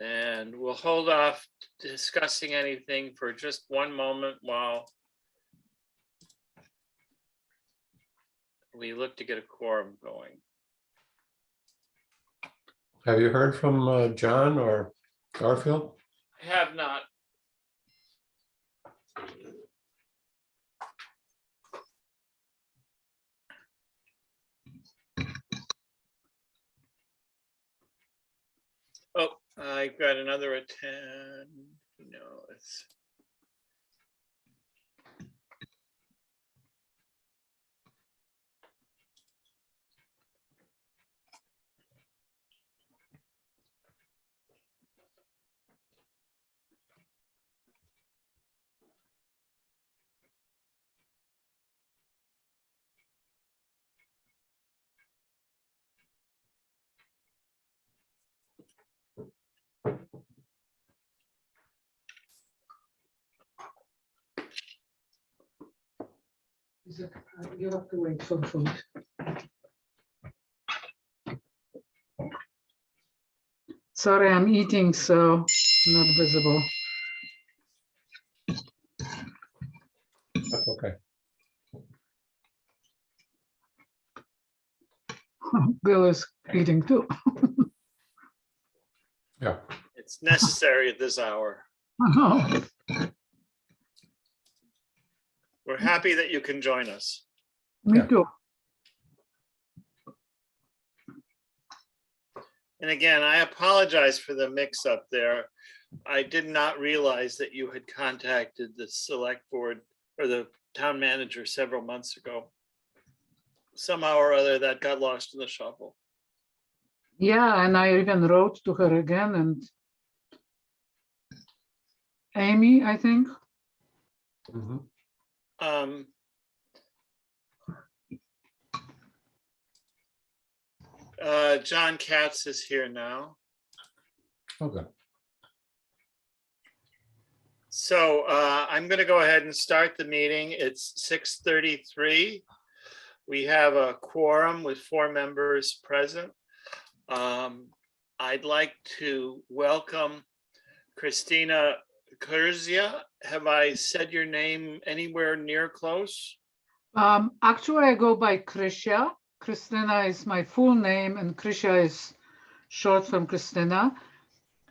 And we'll hold off discussing anything for just one moment while we look to get a quorum going. Have you heard from John or Garfield? I have not. Oh, I've got another attend. No, it's. You have to wait for food. Sorry, I'm eating, so not visible. That's okay. Bill is eating too. Yeah. It's necessary at this hour. We're happy that you can join us. Me Yeah. too. And again, I apologize for the mix up there. I did not realize that you had contacted the select board or the town manager several months ago. Somehow or other that got lost in the shuffle. Yeah, and I even wrote to her again, and Amy, I think. Mhm. John Katz is here now. Okay. So I'm going to go ahead and start the meeting. It's 6:33. We have a quorum with 4 members present. I'd like to welcome Christina Kurzia. Have I said your name anywhere near close? Actually, I go by Krisha. Christina is my full name, and Krisha is short from Christina.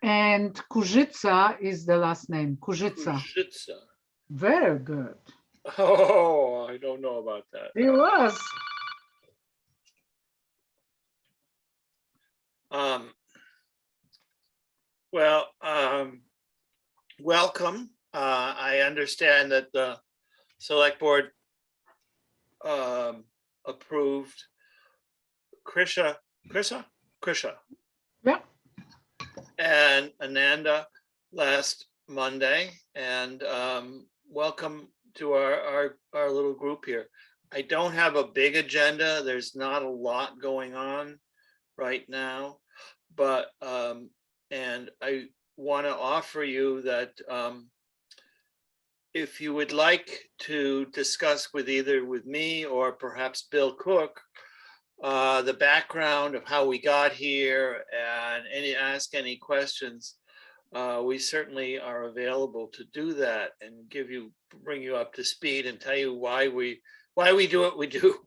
And Kuzica is the last name. Kuzica. Kuzica. Very good. Oh, I don't know about that. He was. Welcome. I understand that the select board approved Krisha, Yeah. and Ananda last Monday, and welcome to our little group here. I don't have a big agenda. There's not a lot going on right now, but and I want to offer you that if you would like to discuss with either with me or perhaps Bill Cook, the background of how we got here and ask any questions, we certainly are available to do that and bring you up to speed and tell you why we do what we do.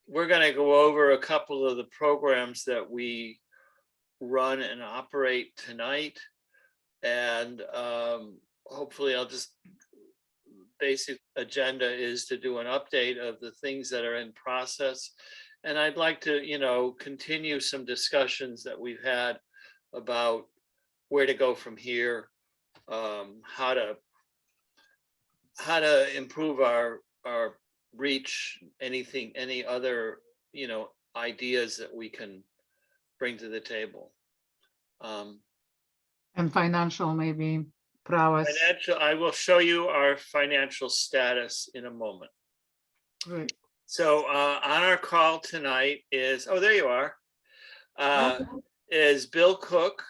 We're going to go over a couple of the programs that we run and operate tonight, and hopefully basic agenda is to do an update of the things that are in process. And I'd like to, continue some discussions that we've had about where to go from here, how to improve our reach, any other, ideas that we can bring to the table. And financial, maybe prowess. Financial, I will show you our financial status in a moment. Great. So on our call tonight is, oh, there you are, is Bill Cook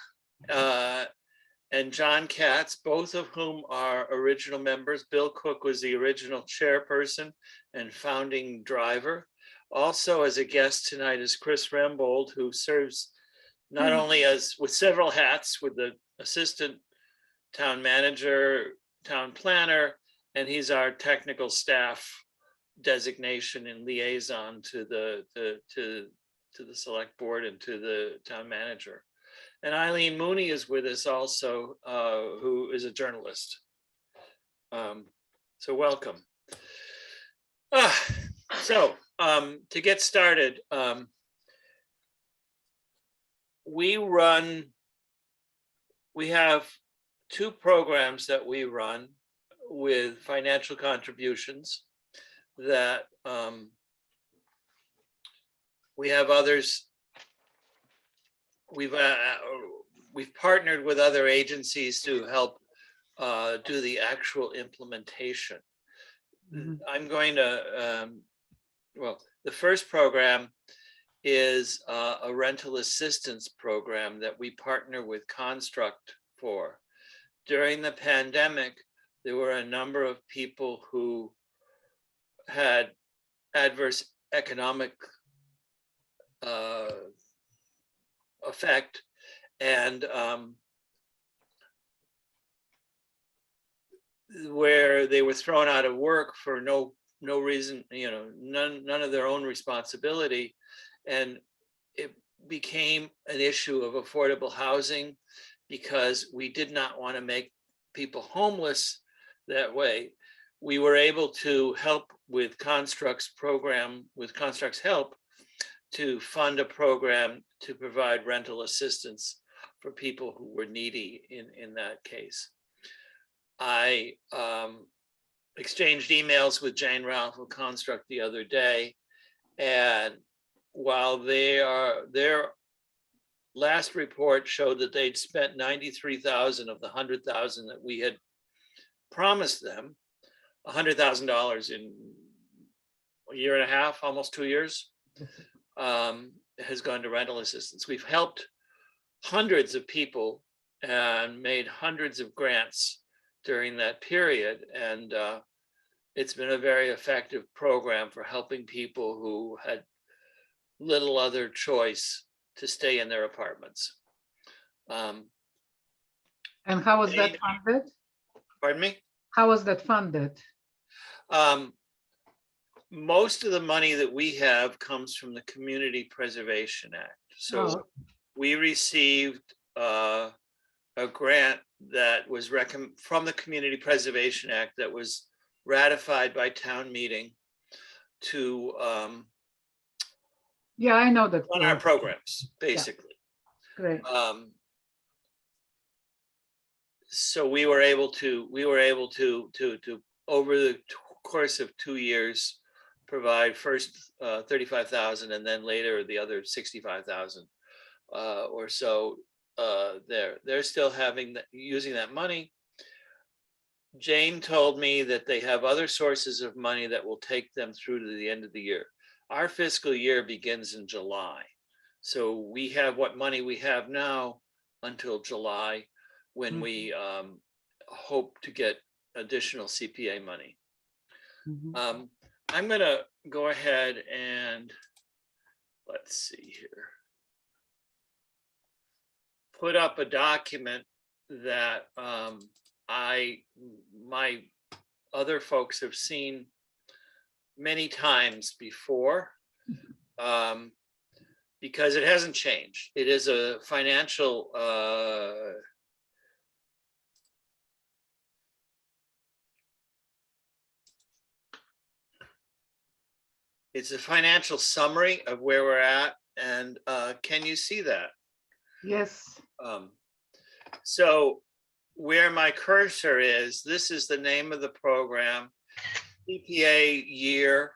and John Katz, both of whom are original members. Bill Cook was the original chairperson and founding driver. Also as a guest tonight is Chris Rembold, who serves not only as with several hats, with the assistant town manager, town planner, and he's our technical staff designation and liaison to the select board and to the town manager. And Eileen Mooney is with us also, who is a journalist. So welcome. So to get started, we have two programs that we run with financial contributions that we have others. We've partnered with other agencies to help do the actual implementation. I'm going to, well, the first program is a rental assistance program that we partner with Construct for. During the pandemic, there were a number of people who had adverse economic effect, and where they were thrown out of work for no reason, none of their own responsibility, and it became an issue of affordable housing because we did not want to make people homeless that way. We were able to help with Construct's program, with Construct's help, to fund a program to provide rental assistance for people who were needy in that case. I exchanged emails with Jane Ralph of Construct the other day, and while their last report showed that they'd spent $93,000 of the $100,000 that we had promised them, $100,000 in a year and a half, almost 2 years, has gone to rental assistance. We've helped hundreds of people and made hundreds of grants during that period. And it's been a very effective program for helping people who had little other choice to stay in their apartments. And how was that funded? Pardon me? How was that funded? Most of the money that we have comes from the Community Preservation Act. So we received a grant that was from the Community Preservation Act that was ratified by town meeting to yeah, I know that. On our programs, basically. Yeah. Great. So we were able to over the course of 2 years provide first 35,000 and then later the other 65,000 or so. They're still using that money. Jane told me that they have other sources of money that will take them through to the end of the year. Our fiscal year begins in July. So we have what money we have now until July, when we hope to get additional CPA money. I'm going to go ahead and, let's see here, put up a document that my other folks have seen many times before, because it hasn't changed. It is a financial it's a financial summary of where we're at. And can you see that? Yes. So where my cursor is, this is the name of the program, CPA year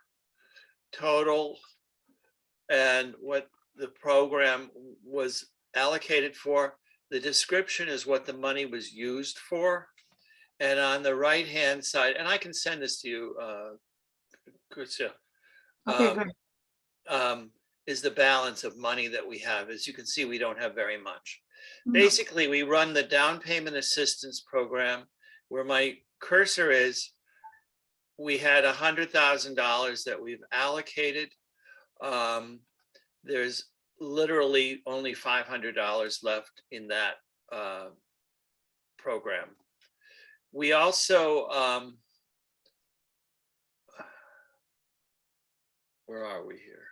total, and what the program was allocated for. The description is what the money was used for. And on the right-hand side, and I can send this to you, Christia, Okay, good. is the balance of money that we have. As you can see, we don't have very much. Basically, we run the down payment assistance program. Where my cursor is, we had $100,000 that we've allocated. There's literally only $500 left in that program. We also, where are we here?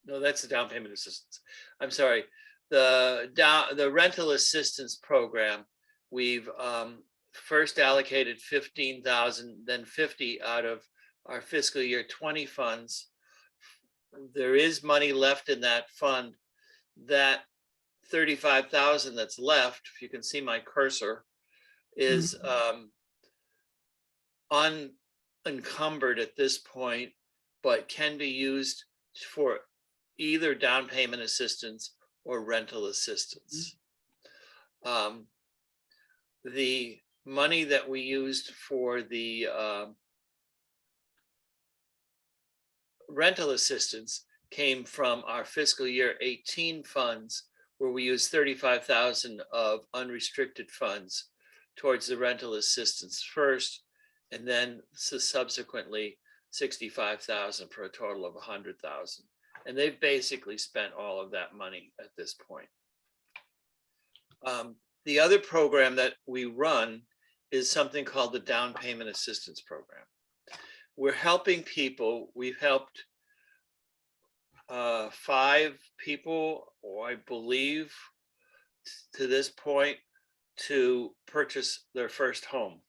No, that's the down payment assistance. I'm sorry. The rental assistance program, we've first allocated 15,000, then 50 out of our fiscal year 20 funds. There is money left in that fund. That 35,000 that's left, if you can see my cursor, is unencumbered at this point, but can be used for either down payment assistance or rental assistance. The money that we used for the rental assistance came from our fiscal year 18 funds, where we used 35,000 of unrestricted funds towards the rental assistance first, and then subsequently 65,000 for a total of 100,000. And they've basically spent all of that money at this point. The other program that we run is something called the Down Payment Assistance Program. We're helping people. We've helped 5 people, or I believe, to this point, to purchase their first home.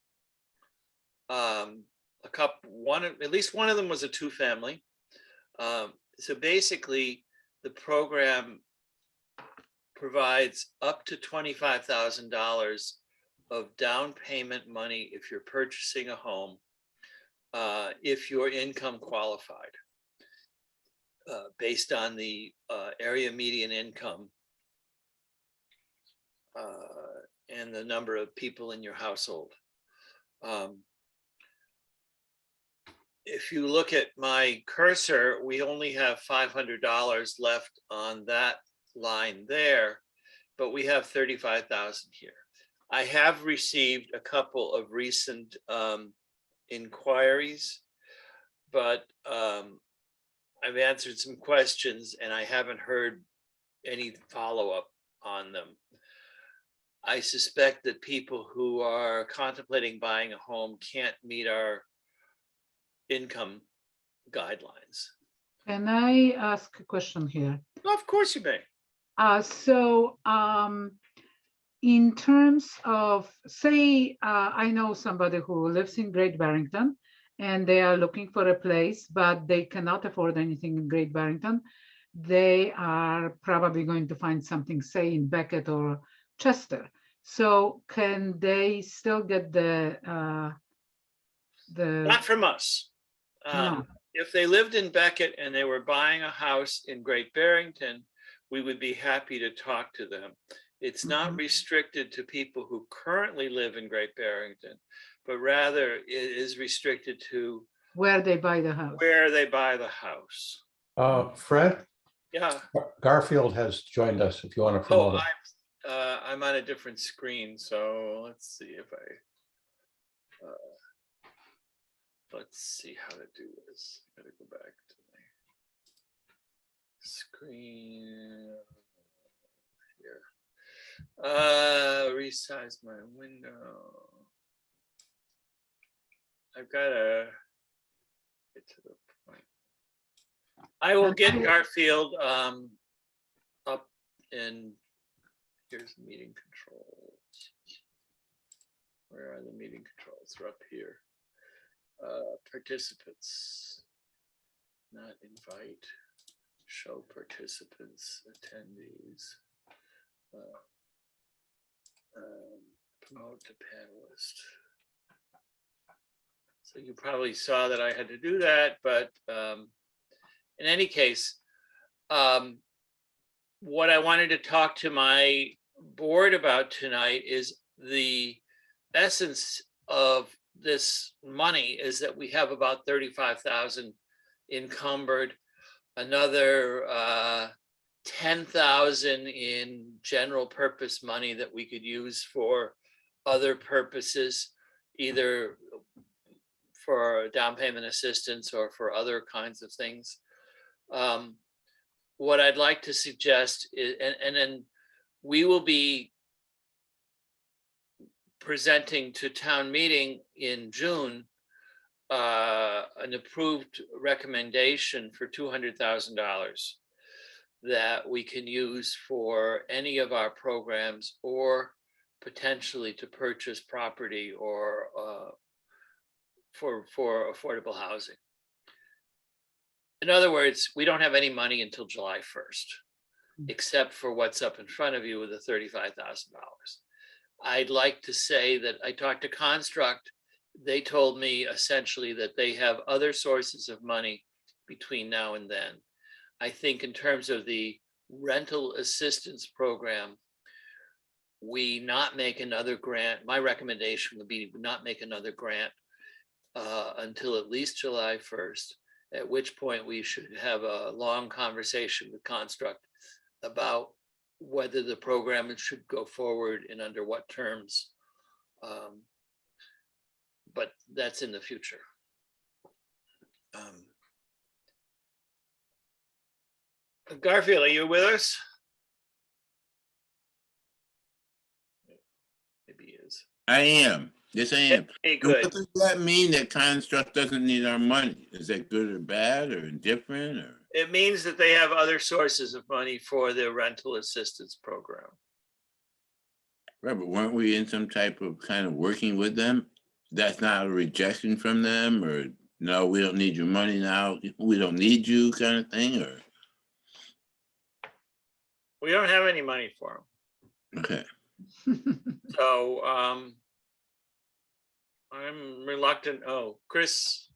At least one of them was a 2-family. So basically, the program provides up to $25,000 of down payment money if you're purchasing a home, if your income qualified, based on the area median income and the number of people in your household. If you look at my cursor, we only have $500 left on that line there, but we have 35,000 here. I have received a couple of recent inquiries, but I've answered some questions and I haven't heard any follow-up on them. I suspect that people who are contemplating buying a home can't meet our income guidelines. Can I ask a question here? Of course you may. In terms of, say, I know somebody who lives in Great Barrington and they are looking for a place, but they cannot afford anything in Great Barrington. They are probably going to find something, say, in Beckett or Chester. So can they still get the Not from us. No. If they lived in Beckett and they were buying a house in Great Barrington, we would be happy to talk to them. It's not restricted to people who currently live in Great Barrington, but rather it is restricted to where they buy the house. Where they buy the house. Fred? Yeah. Garfield has joined us if you want to promote him. I'm on a different screen, so let's see if let's see how to do this. I gotta go back to my screen here. Resize my window. I've got to get to the point. I will get Garfield up, and here's meeting controls. Where are the meeting controls? They're up here. Participants, not invite, show participants, attendees, promote to panelist. So you probably saw that I had to do that, but in any case, what I wanted to talk to my board about tonight is the essence of this money is that we have about 35,000 encumbered, another 10,000 in general purpose money that we could use for other purposes, either for down payment assistance or for other kinds of things. what I'd like to suggest is, and then we will be presenting to town meeting in June an approved recommendation for $200,000 that we can use for any of our programs or potentially to purchase property or for affordable housing. In other words, we don't have any money until July 1st, except for what's up in front of you with the $35,000. I'd like to say that I talked to Construct. They told me essentially that they have other sources of money between now and then. I think in terms of the rental assistance program, we not make another grant. My recommendation would be not make another grant until at least July 1st, at which point we should have a long conversation with Construct about whether the program should go forward and under what terms. But that's in the future. Garfield, are you with us? Maybe he is. I am. Yes, I am. Hey, So good. what does that mean that Construct doesn't need our money? Is that good or bad or indifferent or? It means that they have other sources of money for their rental assistance program. Right, but weren't we in some type of kind of working with them? That's not a rejection from them, or no, we don't need your money now. We don't need you kind of thing, or? We don't have any money for them. Okay. So I'm reluctant. Oh, Chris.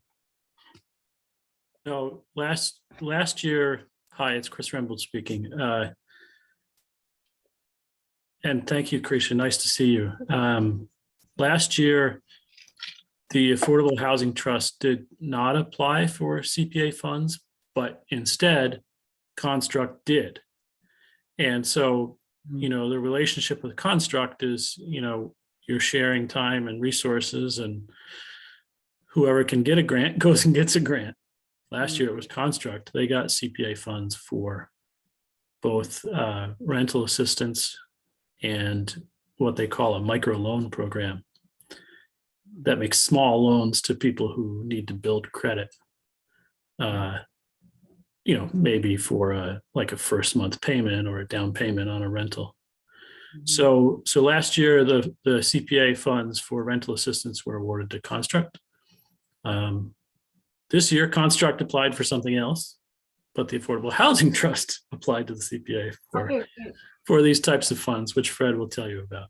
No, last year, hi, it's Chris Rembold speaking. And thank you, Krisha, nice to see you. Last year, the Affordable Housing Trust did not apply for CPA funds, but instead Construct did. And so, you know, the relationship with Construct is, you know, you're sharing time and resources, and whoever can get a grant goes and gets a grant. Last year it was Construct. They got CPA funds for both rental assistance and what they call a micro loan program that makes small loans to people who need to build credit. You know, maybe for like a first month payment or a down payment on a rental. So last year the CPA funds for rental assistance were awarded to Construct. This year, Construct applied for something else, but the Affordable Housing Trust applied to the CPA for these types of funds, which Fred will tell you about.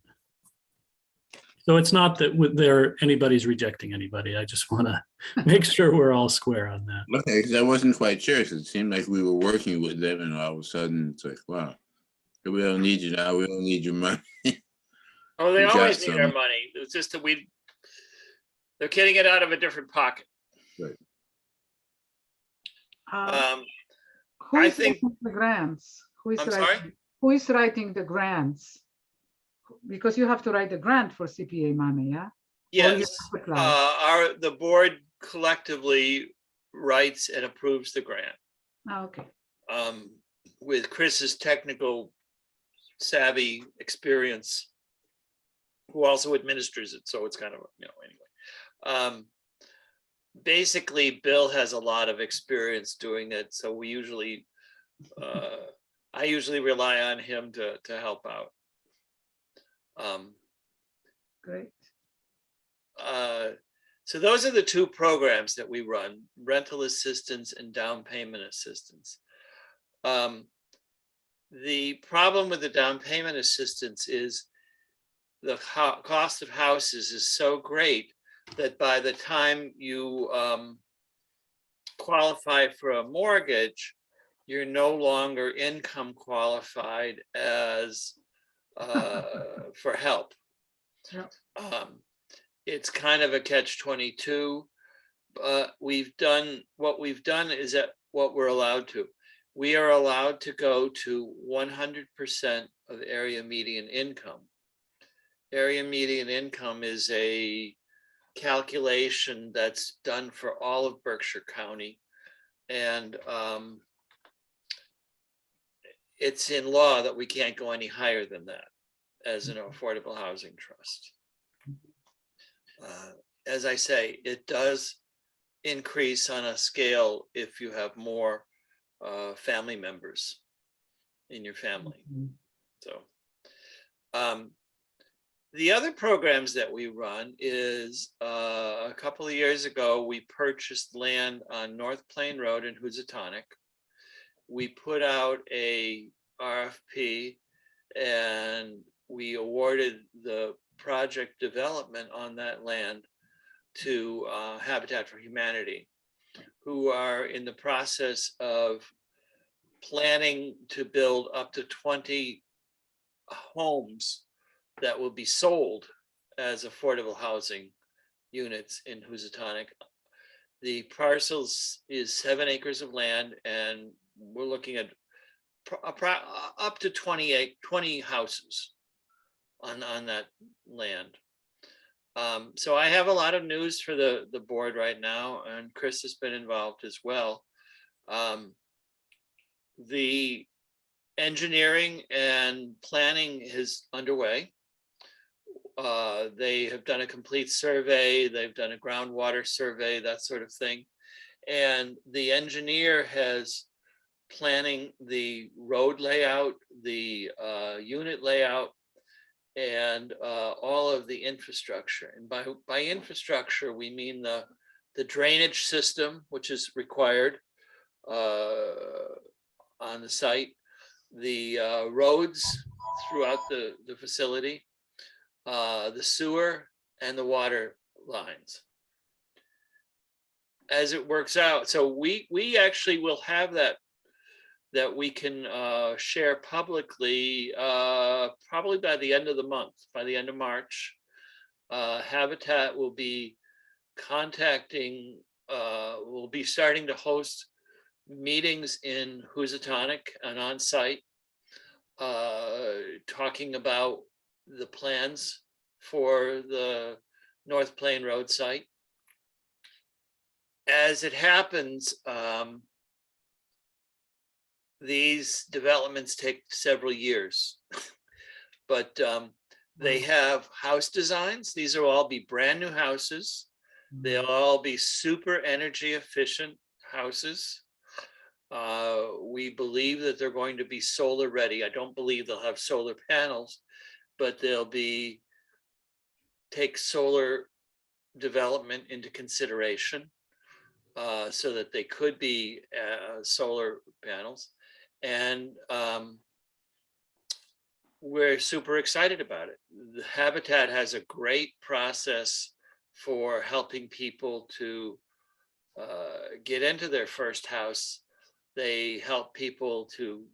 So it's not that anybody's rejecting anybody. I just want to make sure we're all square on that. Okay, because I wasn't quite sure, because it seemed like we were working with them, and all of a sudden it's like, wow, we don't need you now. We don't need your money. Oh, they We got always need our some. money. It's just that they're getting it out of a different pocket. Right. Who I is think- writing the grants? Who is I'm writing? sorry? Who is writing the grants? Because you have to write a grant for CPA money, yeah? Or you Yes, have to apply. the board collectively writes and approves the grant. Oh, okay. With Chris's technical savvy experience, who also administers it, so it's kind of, you know, anyway. Basically, Bill has a lot of experience doing it, so we usually, I usually rely on him to help out. Great. So those are the two programs that we run: rental assistance and down payment assistance. The problem with the down payment assistance is the cost of houses is so great that by the time you qualify for a mortgage, you're no longer income qualified as for help. Yeah. It's kind of a catch-22. What we've done is that what we're allowed to. We are allowed to go to 100% of area median income. Area median income is a calculation that's done for all of Berkshire County. And it's in law that we can't go any higher than that as an affordable housing trust. As I say, it does increase on a scale if you have more family members in your family. So the other programs that we run is a couple of years ago, we purchased land on North Plain Road in Housatonic. We put out a RFP and we awarded the project development on that land to Habitat for Humanity, who are in the process of planning to build up to 20 homes that will be sold as affordable housing units in Housatonic. The parcels is 7 acres of land, and we're looking at up to 20 houses on that land. So I have a lot of news for the board right now, and Chris has been involved as well. The engineering and planning is underway. They have done a complete survey. They've done a groundwater survey, that sort of thing. And the engineer has planning the road layout, the unit layout, and all of the infrastructure. And by infrastructure, we mean the drainage system, which is required on the site, the roads throughout the facility, the sewer, and the water lines. As it works out, so we actually will have that we can share publicly probably by the end of the month, by the end of March. Habitat will be contacting, will be starting to host meetings in Housatonic and on site, talking about the plans for the North Plain Road site. As it happens, these developments take several years, but they have house designs. These will all be brand new houses. They'll all be super energy efficient houses. We believe that they're going to be solar ready. I don't believe they'll have solar panels, but they'll take solar development into consideration so that they could be solar panels. And we're super excited about it. The Habitat has a great process for helping people to get into their first house. They help people to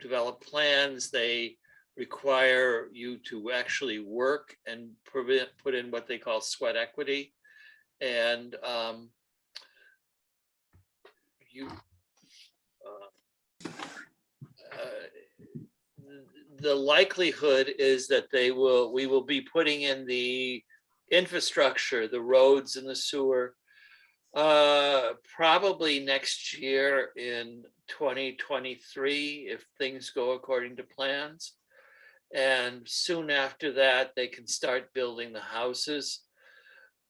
develop plans. They require you to actually work and put in what they call sweat equity. And the likelihood is that we will be putting in the infrastructure, the roads and the sewer, probably next year in 2023, if things go according to plans. And soon after that, they can start building the houses,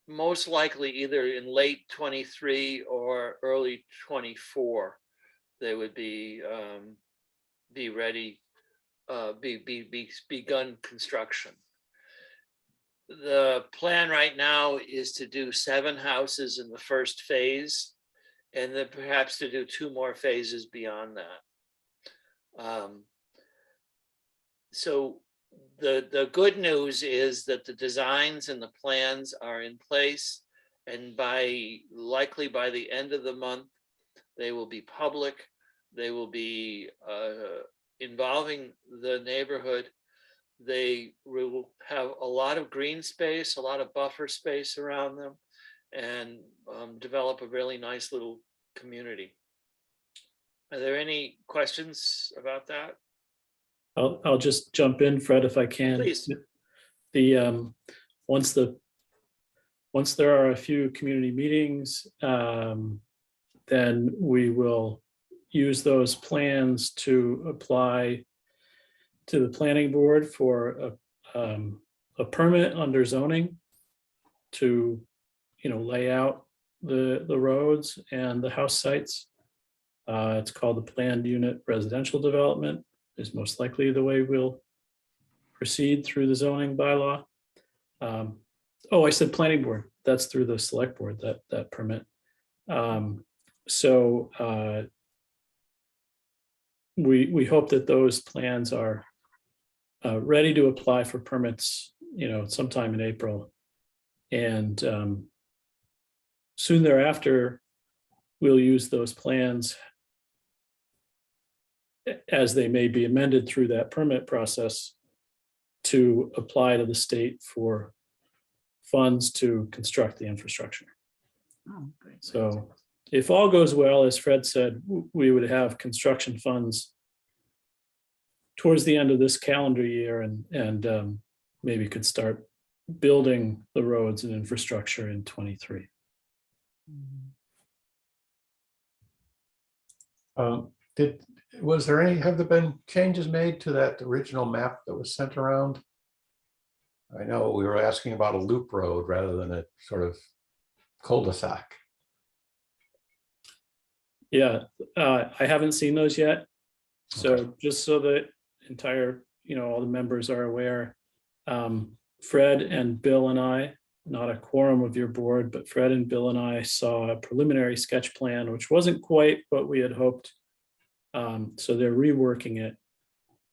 most likely either in late 23 or early 24. They would be ready, begun construction. The plan right now is to do 7 houses in the first phase, and then perhaps to do 2 more phases beyond that. So the good news is that the designs and the plans are in place, and likely by the end of the month, they will be public. They will be involving the neighborhood. They will have a lot of green space, a lot of buffer space around them, and develop a really nice little community. Are there any questions about that? I'll just jump in, Fred, if I can. Please. Once there are a few community meetings, then we will, use those plans to apply to the planning board for a permit under zoning to, lay out the roads and the house sites. It's called the planned unit residential development, is most likely the way we'll proceed through the zoning bylaw. I said planning board, that's through the select board, that permit. We hope that those plans are ready to apply for permits, sometime in April. And soon thereafter, we'll use those plans as they may be amended through that permit process to apply to the state for funds to construct the infrastructure. Oh, great. So if all goes well, as Fred said, we would have construction funds towards the end of this calendar year and maybe could start building the roads and infrastructure in 23. Have there been changes made to that original map that was sent around? I know we were asking about a loop road rather than a sort of cul-de-sac. Yeah, I haven't seen those yet. So Okay. just so that entire, all the members are aware, Fred and Bill and I, not a quorum of your board, but Fred and Bill and I saw a preliminary sketch plan, which wasn't quite what we had hoped. So they're reworking it.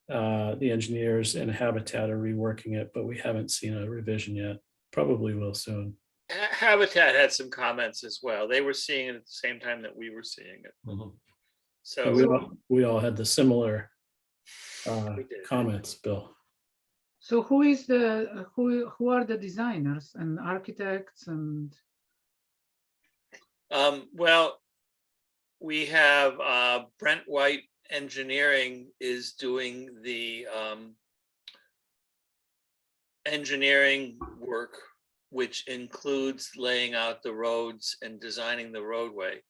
The engineers and Habitat are reworking it, but we haven't seen a revision yet. Probably will soon. Habitat had some comments as well. They were seeing it at the same time that we were seeing it. Mhm. So We all had the similar we did. comments, Bill. So who are the designers and architects and? Well, we have Brent White Engineering is doing the engineering work, which includes laying out the roads and designing the roadway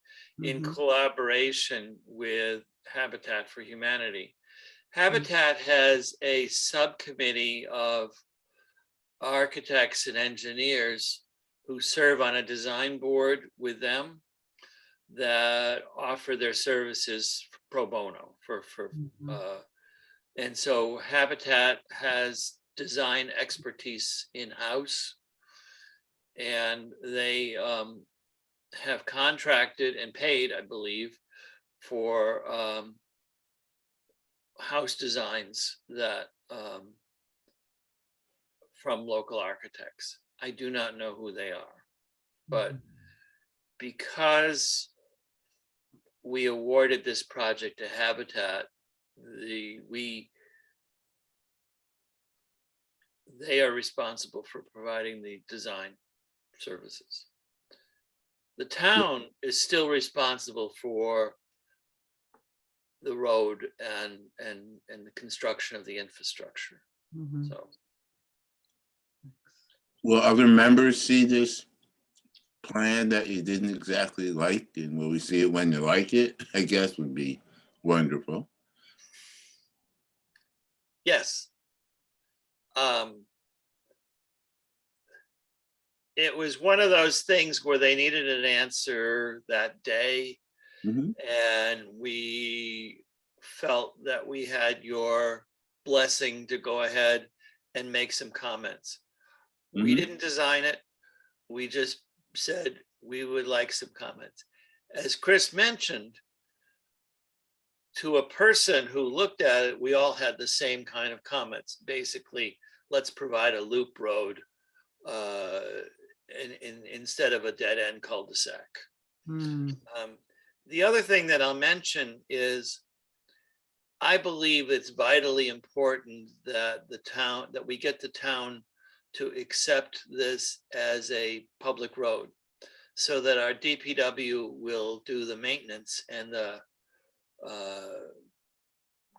in Mhm. collaboration with Habitat for Humanity. Habitat has a subcommittee of architects and engineers who serve on a design board with them that offer their services pro bono and so Habitat has design expertise in-house, and they have contracted and paid, I believe, for house designs that from local architects. I do not know who they are, but because we awarded this project to Habitat, they are responsible for providing the design services. The town is still responsible for the road and the construction of the infrastructure. Mhm. So Will other members see this plan that you didn't exactly like, and will we see it when you like it? I guess would be wonderful. yes. It was one of those things where they needed an answer that day, Mhm. and we felt that we had your blessing to go ahead and make some comments. We Mhm. didn't design it. We just said we would like some comments. As Chris mentioned, to a person who looked at it, we all had the same kind of comments. Basically, let's provide a loop road instead of a dead end cul-de-sac. Mm. The other thing that I'll mention is I believe it's vitally important that we get the town to accept this as a public road so that our DPW will do the maintenance and the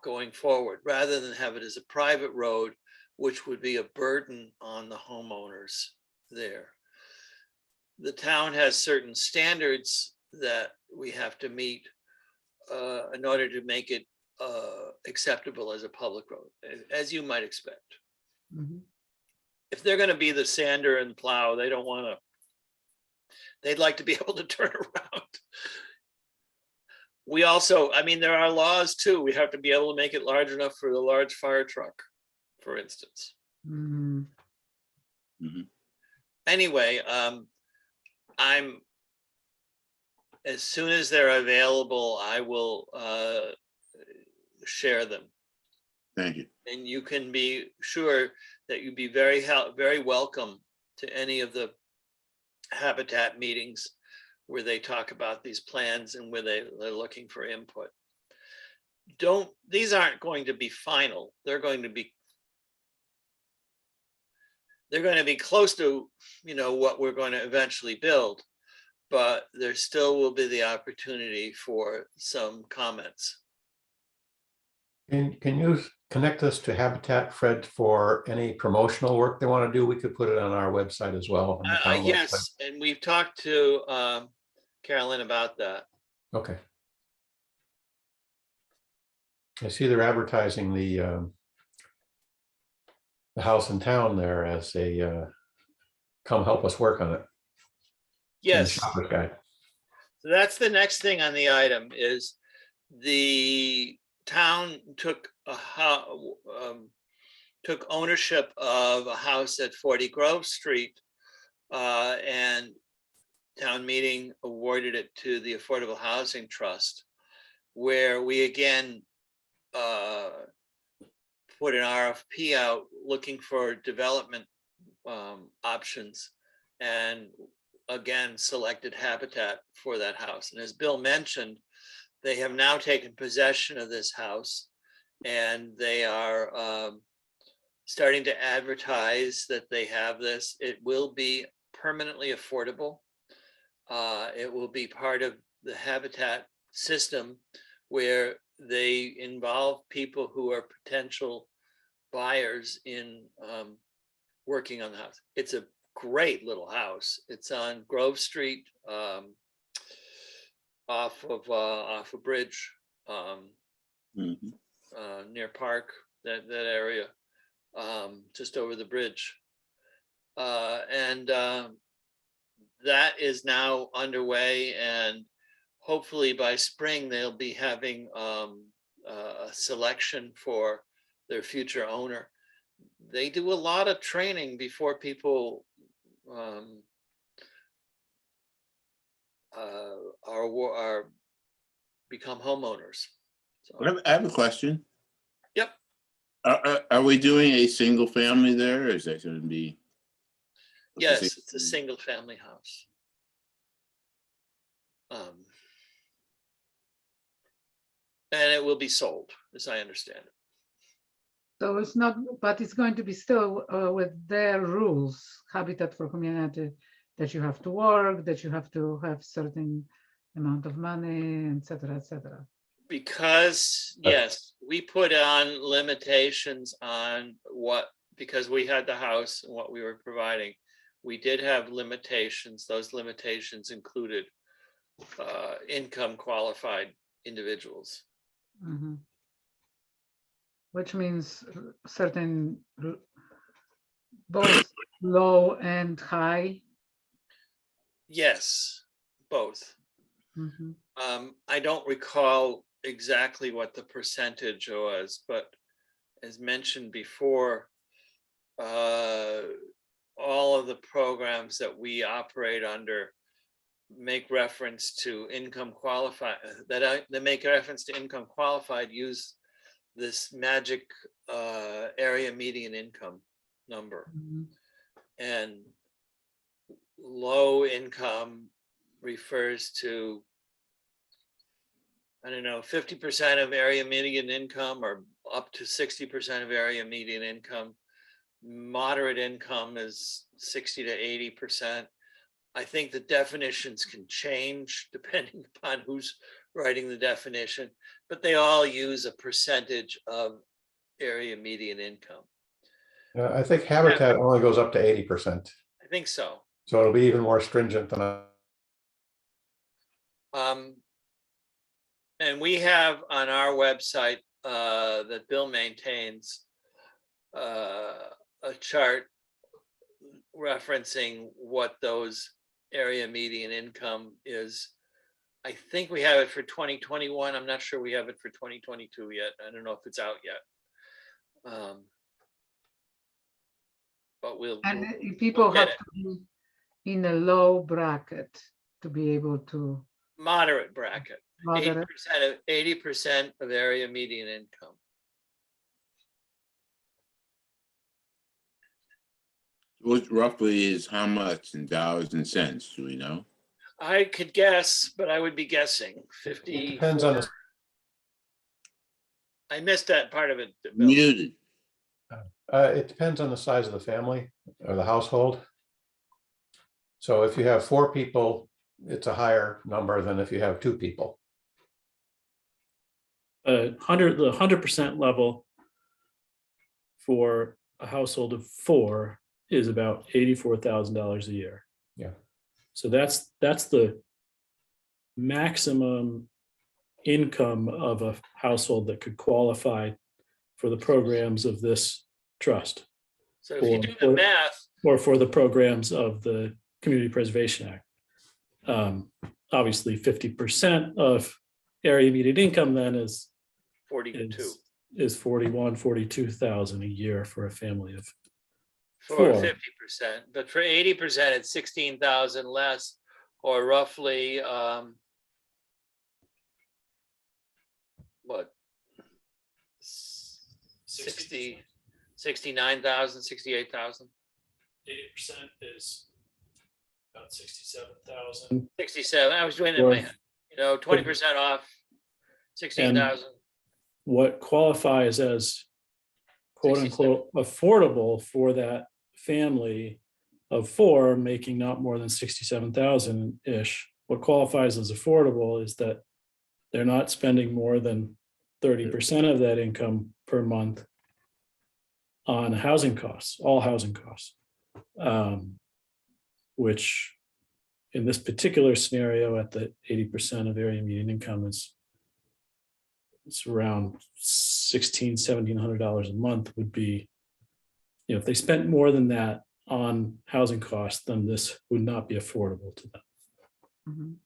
going forward, rather than have it as a private road, which would be a burden on the homeowners there. The town has certain standards that we have to meet in order to make it acceptable as a public road, as you might expect. Mhm. If they're going to be the sander and plow, they don't want to. They'd like to be able to turn around. We also, I mean, there are laws too. We have to be able to make it large enough for the large fire truck, for instance. Mhm. Anyway, I'm, as soon as they're available, I will share them. Thank you. And you can be sure that you'd be very welcome to any of the Habitat meetings where they talk about these plans and where they're looking for input. These aren't going to be final. They're going to be close to, what we're going to eventually build, but there still will be the opportunity for some comments. Can you connect us to Habitat, Fred, for any promotional work they want to do? We could put it on our website as well. On the town website. Yes, and we've talked to Carolyn about that. Okay. I see they're advertising the house in town there as a come help us work on it. Yes. Shopper's guide. So that's the next thing on the item is the town took ownership of a house at 40 Grove Street, and town meeting awarded it to the Affordable Housing Trust, where we again put an RFP out looking for development options, and again selected Habitat for that house. And as Bill mentioned, they have now taken possession of this house, and they are starting to advertise that they have this. It will be permanently affordable. It will be part of the Habitat system where they involve people who are potential buyers in working on the house. It's a great little house. It's on Grove Street, off a bridge, near Park, that area, just over the bridge, and that is now underway, and hopefully by spring they'll be having a selection for their future owner. They do a lot of training before people become homeowners. So, I have a question. yep. Are we doing a single family there, or is that going to be? Yes, it's a single family house. And it will be sold, as I understand it. So it's not, but it's going to be still with their rules, Habitat for Humanity, that you have to work, that you have to have certain amount of money, et cetera, et cetera. Because, yes, we put on limitations on because we had the house and what we were providing. We did have limitations. Those limitations included income qualified individuals. Mm-hmm. Which means certain, both low and high. Yes, both. Mm-hmm. I don't recall exactly what the percentage was, but as mentioned before, all of the programs that we operate under make reference to income qualified, that make reference to income qualified, use this magic area median income number. Mm-hmm. And low income refers to, I don't know, 50% of area median income or up to 60% of area median income. Moderate income is 60 to 80%. I think the definitions can change depending upon who's writing the definition, but they all use a percentage of area median income. I think Habitat only goes up to 80%. I think so. So it'll be even more stringent than And we have on our website that Bill maintains a chart referencing what those area median income is. I think we have it for 2021. I'm not sure we have it for 2022 yet. I don't know if it's out yet. But we'll And people get have to be in a low bracket to be able to moderate bracket, moderate. 80% of area median income. What roughly is how much in dollars and cents, do we know? I could guess, but I would be guessing 50. Depends on the, I missed that part of it, Bill. Muted. it depends on the size of the family or the household. So if you have 4 people, it's a higher number than if you have 2 people. The 100% level for a household of 4 is about $84,000 a year. Yeah. So that's the maximum income of a household that could qualify for the programs of this trust, So if you do the math, or for the programs of the Community Preservation Act. Obviously, 50% of area median income then is 42 is 42,000 a year for a family of for 4. 50%, but for 80%, it's 16,000 less, or roughly what? 60, 69,000, 68,000. 80% is about 67,000. 67. I was doing it in my head. 20% off, 16,000. What qualifies as quote unquote affordable for that family of 4 making not more than 67,000 ish? What qualifies as affordable is that they're not spending more than 30% of that income per month on housing costs, all housing costs, which in this particular scenario at the 80% of area median income it's around $1,600-1,700 a month would be, if they spent more than that on housing costs, then this would not be affordable to them. Mhm.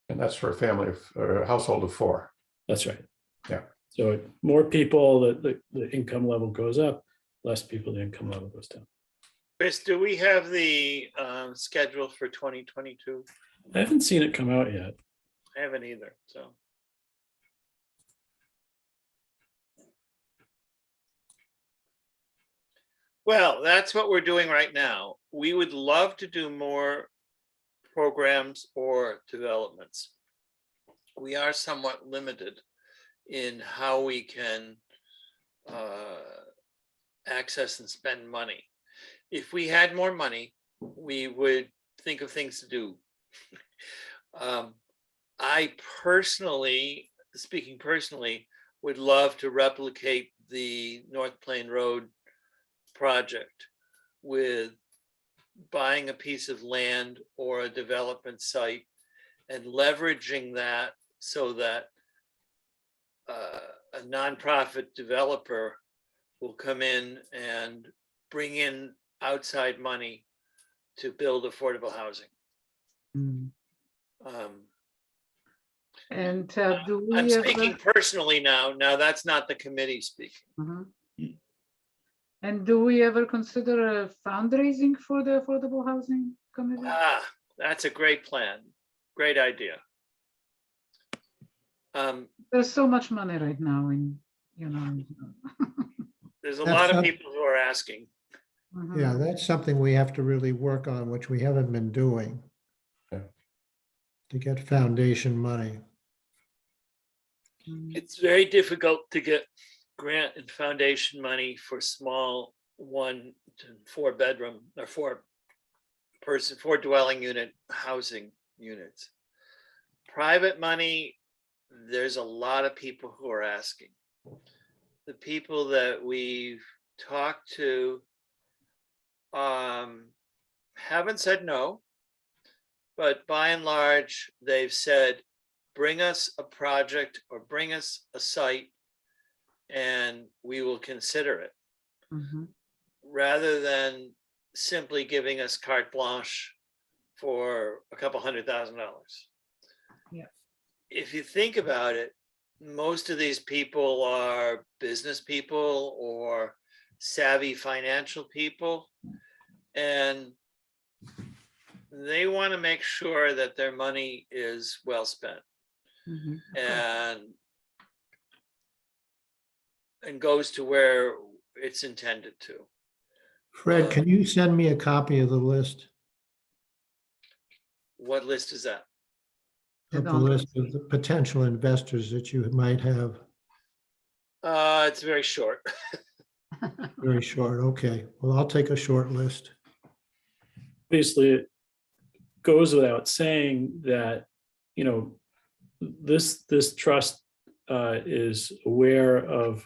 And that's for a family or a household of 4. That's right. Yeah. So more people, the income level goes up, less people, the income level goes down. Chris, do we have the schedule for 2022? I haven't seen it come out yet. I haven't either, so. Well, that's what we're doing right now. We would love to do more programs or developments. We are somewhat limited in how we can access and spend money. If we had more money, we would think of things to do. I personally, speaking personally, would love to replicate the North Plain Road project with buying a piece of land or a development site and leveraging that so that a nonprofit developer will come in and bring in outside money to build affordable housing. Mm. Um, And do we I'm ever- speaking personally now. Now that's not the committee speaking. Mhm. And do we ever consider fundraising for the Affordable Housing Committee? That's a great plan. Great idea. There's so much money right now in, There's a That's lot of not- people who are asking. Mhm. Yeah, that's something we have to really work on, which we haven't been doing. Yeah. To get foundation money. Mm. It's very difficult to get grant and foundation money for small 1 to 4 bedroom or 4 dwelling unit housing units. Private money, there's a lot of people who are asking. The people that we've talked to haven't said no. But by and large, they've said, bring us a project or bring us a site and we will consider it, Mhm. rather than simply giving us carte blanche for a couple $100,000. Yeah. If you think about it, most of these people are business people or savvy financial people, and they want to make sure that their money is well spent Mhm. and goes to where it's intended to. Fred, can you send me a copy of the list? What list is that? Of the list of the potential investors that you might have? It's very short. Very short, okay. Well, I'll take a short list. Obviously, it goes without saying that, you know, this trust is aware of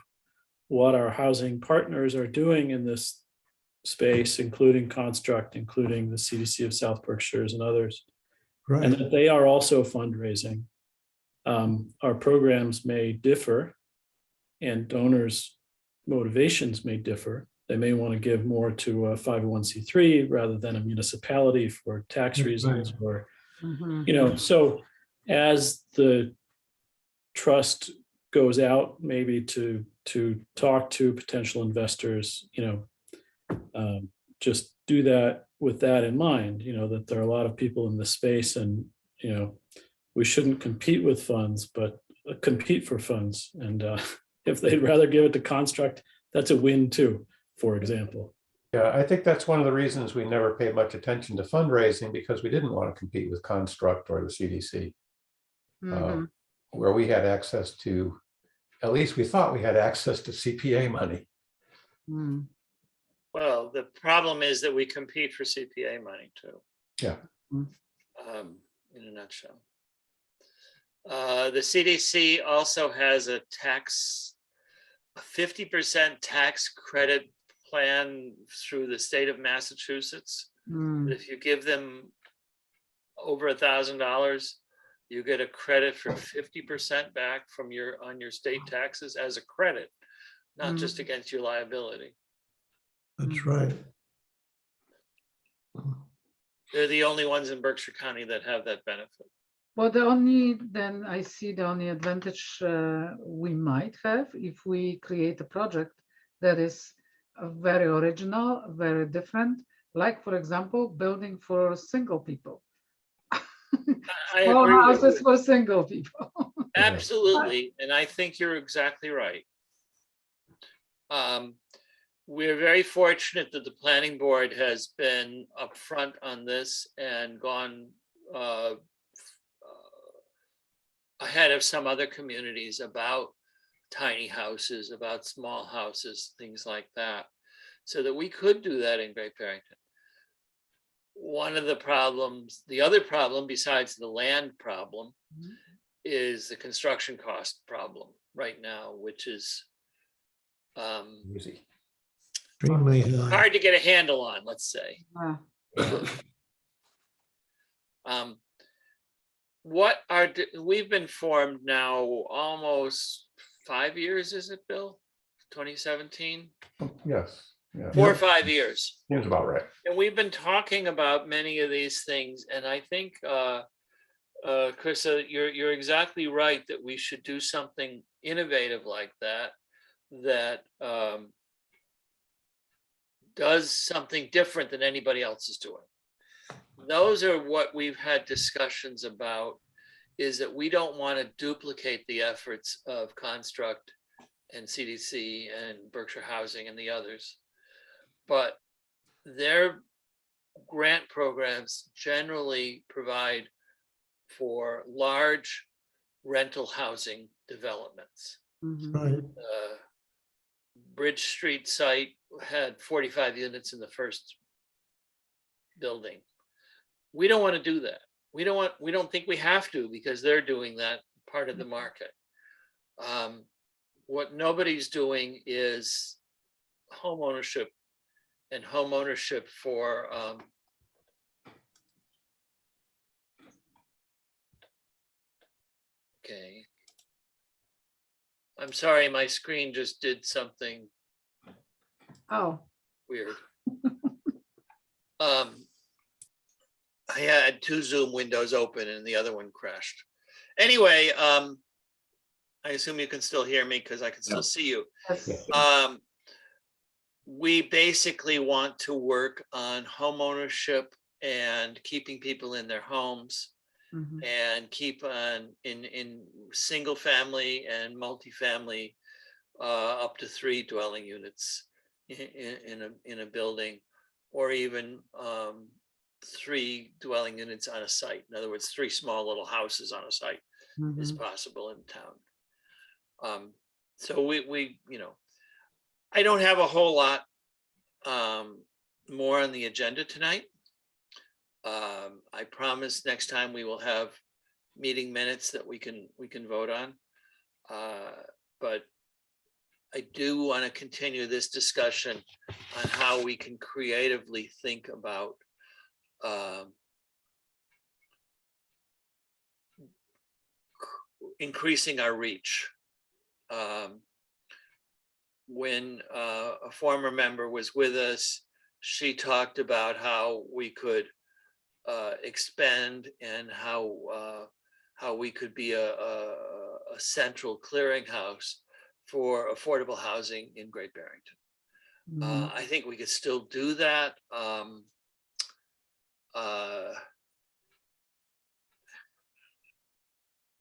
what our housing partners are doing in this space, including Construct, including the CDC of South Berkshires and others, and Right, that they are also fundraising. Our programs may differ and donors' motivations may differ. They may want to give more to a 501c3 rather than a municipality for tax That's reasons, right. or, Mhm. you know, so as the trust goes out, maybe to talk to potential investors, you know, just do that with that in mind, you know, that there are a lot of people in this space, and, you know, we shouldn't compete with funds, but compete for funds. And if they'd rather give it to Construct, that's a win too, for example. Yeah, I think that's one of the reasons we never paid much attention to fundraising, because we didn't want to compete with Construct or the CDC, Mhm. where we had access to, at least we thought we had access to CPA money. Mm. Well, the problem is that we compete for CPA money too. Yeah. In a nutshell. The CDC also has a 50% tax credit plan through the state of Massachusetts. Mm. If you give them over $1,000, you get a credit for 50% back from on your state taxes as a credit, not just against your liability. That's right. They're the only ones in Berkshire County that have that benefit. Well, then I see the only advantage we might have if we create a project that is very original, very different, like, for example, building for single people. I Small agree with houses you. for single people. Absolutely, and I think you're exactly right. We're very fortunate that the planning board has been upfront on this and gone ahead of some other communities about tiny houses, about small houses, things like that, so that we could do that in Great Barrington. One of the problems, the other problem besides the land problem, is the construction cost problem right now, which is Easy. Extremely high. hard to get a handle on, let's say. We've been formed now almost 5 years, is it, Bill? 2017? Yes. Yeah. 4 or 5 years. Seems about right. And we've been talking about many of these things, and I think, Krista, you're exactly right that we should do something innovative like that, that does something different than anybody else is doing. Those are what we've had discussions about, is that we don't want to duplicate the efforts of Construct and CDC and Berkshire Housing and the others, but their grant programs generally provide for large rental housing developments. Right. Bridge Street site had 45 units in the first building. We don't want to do that. We don't think we have to, because they're doing that part of the market. What nobody's doing is home ownership, and home ownership for Okay. I'm sorry, my screen just did something Oh, weird. I had two Zoom windows open and the other one crashed. Anyway, I assume you can still hear me because I can still see you. yes. We basically want to work on home ownership and keeping people in their homes Mhm. and keep on in single family and multifamily up to 3 dwelling units in a building, or even 3 dwelling units on a site. In other words, 3 small little houses on a site is Mhm. possible in town. So we I don't have a whole lot more on the agenda tonight. I promise next time we will have meeting minutes that we can vote on. But I do want to continue this discussion on how we can creatively think about increasing our reach. When a former member was with us, she talked about how we could expand and how we could be a central clearinghouse for affordable housing in Great Barrington. Mhm. I think we could still do that.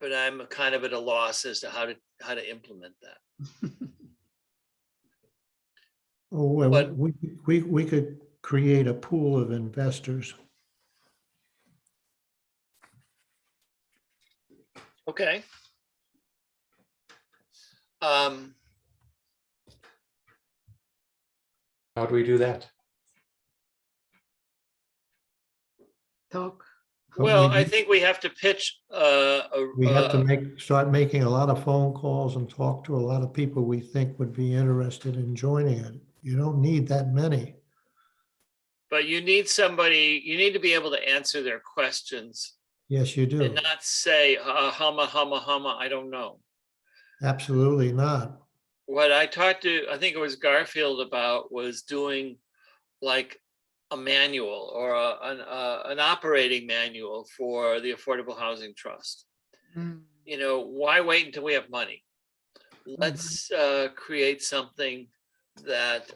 But I'm kind of at a loss as to how to implement that. Oh, well, But- we could create a pool of investors. Okay. How do we do that? Talk. But Well, we- I think we have to pitch We have to start making a lot of phone calls and talk to a lot of people we think would be interested in joining it. You don't need that many. but you need somebody, you need to be able to answer their questions Yes, you do. and not say, humma, I don't know. Absolutely not. What I talked to, I think it was Garfield about, was doing like a manual or an operating manual for the Affordable Housing Trust. Mm. Why wait until we have money? Let's create something that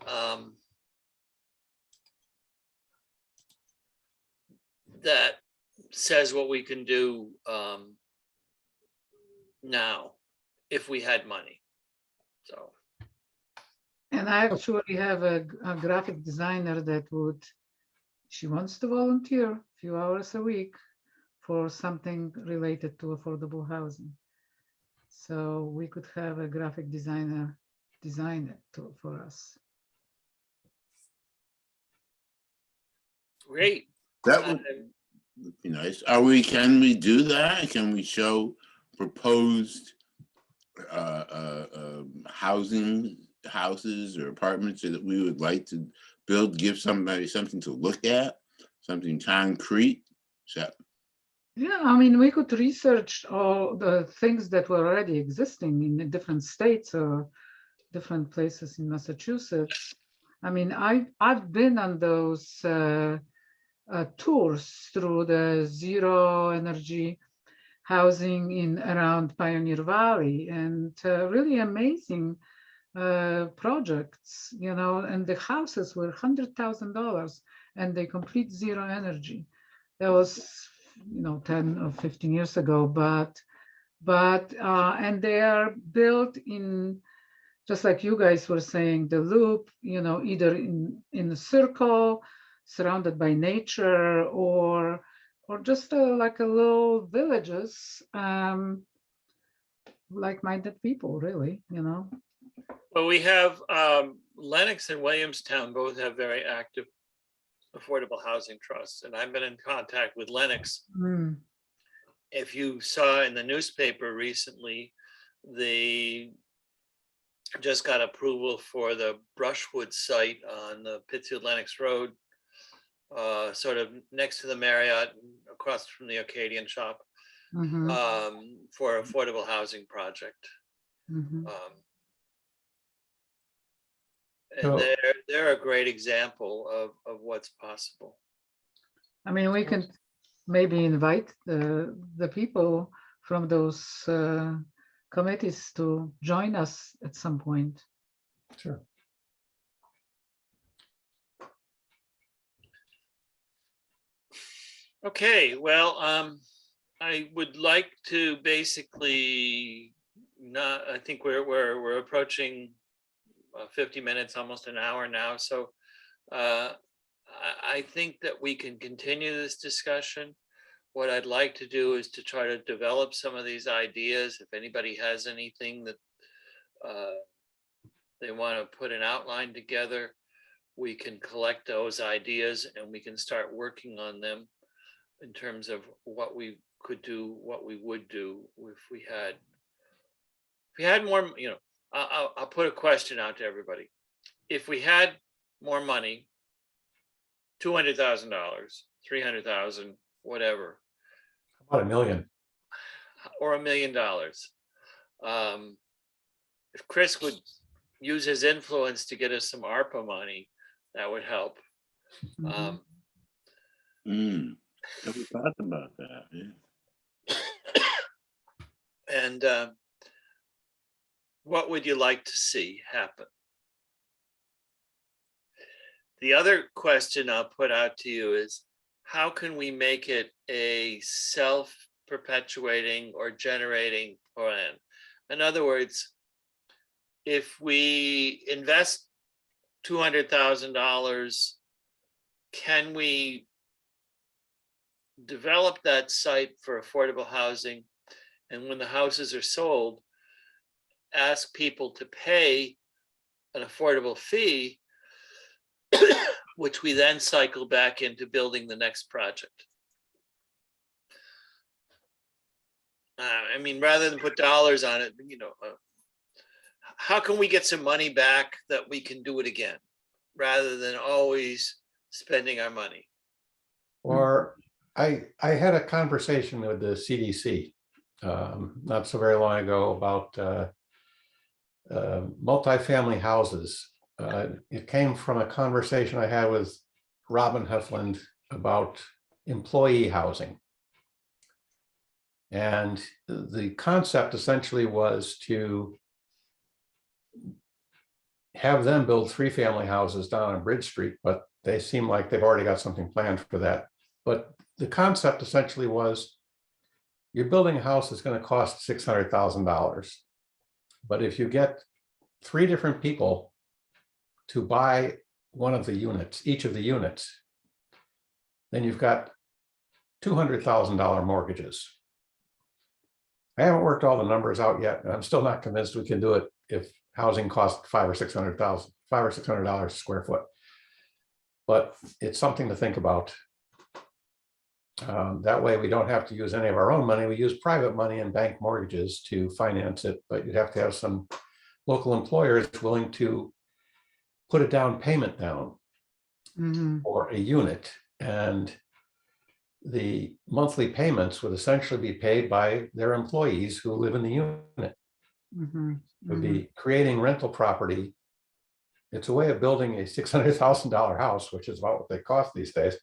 that says what we can do now if we had money. So And I actually have a graphic designer that she wants to volunteer a few hours a week for something related to affordable housing. So we could have a graphic designer design it for us. great. That would be nice. Can we do that? Can we show proposed houses or apartments that we would like to build, give somebody something to look at, something concrete? Yeah, I mean, we could research all the things that were already existing in the different states or different places in Massachusetts. I mean, I've been on those tours through the zero energy housing in around Pioneer Valley, and really amazing projects, and the houses were $100,000 and they complete zero energy. That was 10 or 15 years ago, but and they are built in, just like you guys were saying, the loop, either in a circle surrounded by nature, or just like a little villages, like-minded people, really. Well, we have Lenox and Williamstown both have very active affordable housing trusts, and I've been in contact with Lenox. Mm. If you saw in the newspaper recently, they just got approval for the Brushwood site on the Pittsfield Lenox Road, sort of next to the Marriott, across from the Arcadian shop. for affordable housing project. Mhm. And So- they're a great example of what's possible. I mean, we can maybe invite the people from those committees to join us at some point. Sure. Okay, well, I would like to basically not, I think we're approaching 50 minutes, almost an hour now. So I think that we can continue this discussion. What I'd like to do is to try to develop some of these ideas. If anybody has anything that they want to put an outline together, we can collect those ideas and we can start working on them in terms of what we could do, what we would do if we had more, you know, I'll put a question out to everybody. If we had more money, $200,000, 300,000, whatever, About $1 million. or $1 million. If Chris would use his influence to get us some ARPA money, that would help. Mhm. We talked about that. Yeah. And what would you like to see happen? The other question I'll put out to you is, how can we make it a self-perpetuating or generating plan? In other words, if we invest $200,000, can we develop that site for affordable housing? And when the houses are sold, ask people to pay an affordable fee, which we then cycle back into building the next project. I mean, rather than put dollars on it, you know, how can we get some money back that we can do it again, rather than always spending our money? Or I had a conversation with the CDC not so very long ago about multifamily houses. It came from a conversation I had with Robin Hefland about employee housing. And the concept essentially was to have them build 3-family houses down on Bridge Street, but they seem like they've already got something planned for that. But the concept essentially was, you're building a house that's going to cost $600,000. But if you get 3 different people to buy one of the units, each of the units, then you've got $200,000 mortgages. I haven't worked all the numbers out yet, and I'm still not convinced we can do it if housing costs $500,000 or $600 a square foot. But it's something to think about. That way we don't have to use any of our own money. We use private money and bank mortgages to finance it, but you'd have to have some local employers willing to put a down payment down for a unit. And the monthly payments would essentially be paid by their employees who live in the unit. Would be creating rental property. It's a way of building a $600,000 house, which is about what they cost these days,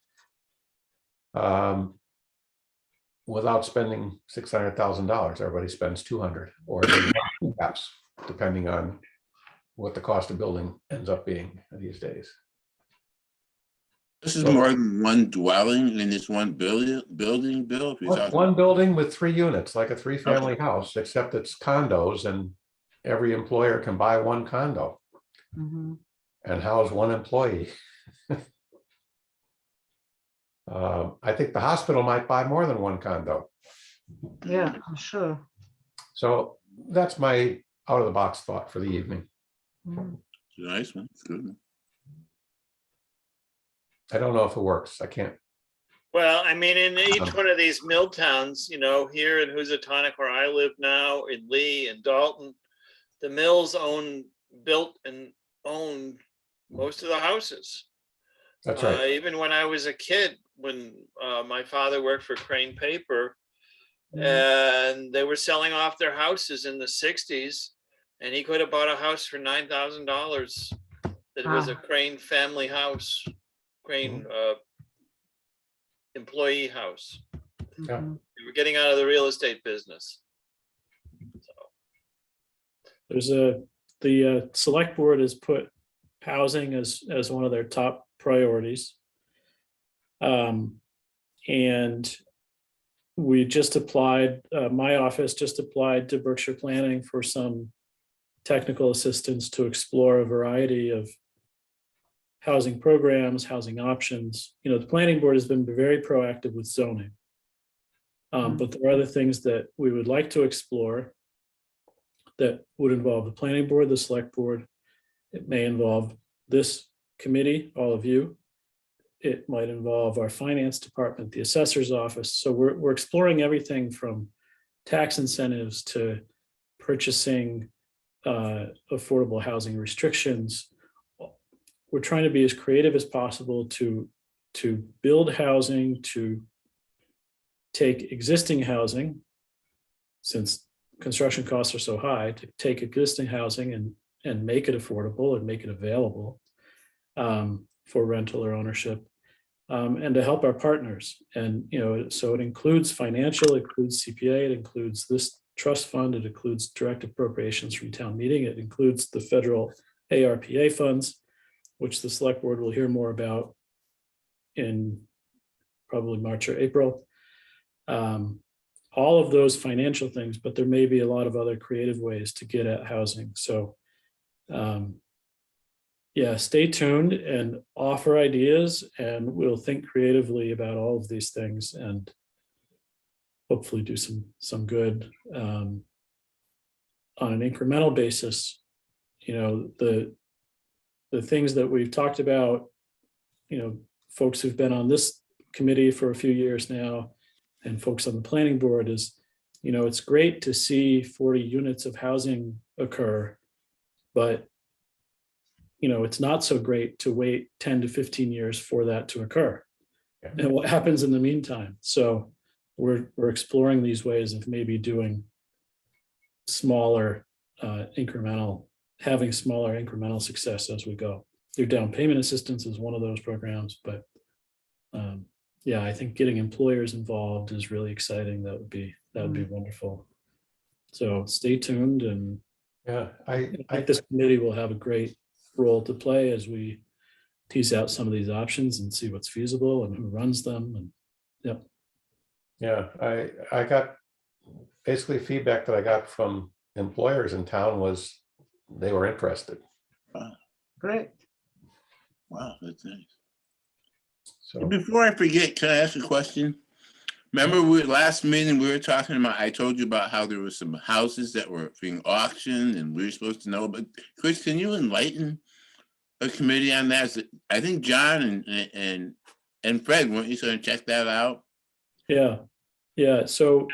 without spending $600,000. Everybody spends $200,000 or perhaps, depending on what the cost of building ends up being these days. This is more than one dwelling in this one building, Bill? One building with 3 units, like a 3-family house, except it's condos, and every employer can buy one condo and house one employee. I think the hospital might buy more than one condo. Yeah, I'm sure. So that's my out of the box thought for the evening. It's a nice one. It's good. I don't know if it works. I can't. Well, I mean, in each one of these mill towns, you know, here in Housatonic, where I live now, in Lee and Dalton, the mills built and owned most of the houses. That's right. Even when I was a kid, when my father worked for Crane Paper, and they were selling off their houses in the 60s, and he could have bought a house for $9,000 that was a Wow. Crane family house, Crane employee house. Yeah. Mhm. We were getting out of the real estate business. There's the select board has put housing as one of their top priorities. And we just applied, my office just applied to Berkshire Planning for some technical assistance to explore a variety of housing programs, housing options. You know, the planning board has been very proactive with zoning. But there are other things that we would like to explore that would involve the planning board, the select board. It may involve this committee, all of you. It might involve our finance department, the assessor's office. So we're exploring everything from tax incentives to purchasing affordable housing restrictions. We're trying to be as creative as possible to build housing, to take existing housing, since construction costs are so high, to take existing housing and make it affordable and make it available for rental or ownership, and to help our partners. And, you know, so it includes financial, it includes CPA, it includes this trust fund, it includes direct appropriations from town meeting, it includes the federal ARPA funds, which the select board will hear more about in probably March or April. All of those financial things, but there may be a lot of other creative ways to get at housing. So yeah, stay tuned and offer ideas, and we'll think creatively about all of these things and hopefully do some good on an incremental basis. You know, the things that we've talked about, you know, folks who've been on this committee for a few years now and folks on the planning board is, you know, it's great to see 40 units of housing occur, but you know, it's not so great to wait 10 to 15 years for that to occur. Yeah. And what happens in the meantime? So we're exploring these ways of maybe doing smaller incremental, having smaller incremental success as we go. Your down payment assistance is one of those programs, but yeah, I think getting employers involved is really exciting. That would be wonderful. So stay tuned, and Yeah, I think this committee will have a great role to play as we tease out some of these options and see what's feasible and who runs them. And yep. yeah, I got basically feedback that I got from employers in town was they were interested. Great. Wow, that's nice. So Before I forget, can I ask a question? Remember, last meeting we were talking about, I told you about how there were some houses that were being auctioned and we were supposed to know, but Chris, can you enlighten a committee on that? I think John and Fred, weren't you going to check that out? Yeah. So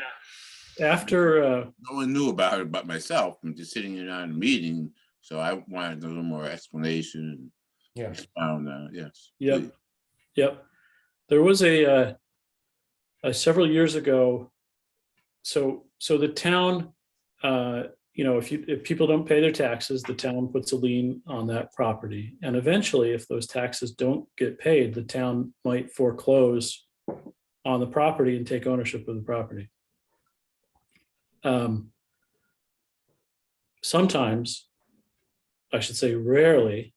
after No one knew about it but myself. I'm just sitting in on a meeting, so I wanted a little more explanation and yeah, expound on it. Yes. Yep. please. Yep. There was a several years ago. So the town, you know, if people don't pay their taxes, the town puts a lien on that property. And eventually, if those taxes don't get paid, the town might foreclose on the property and take ownership of the property. Sometimes, I should say rarely,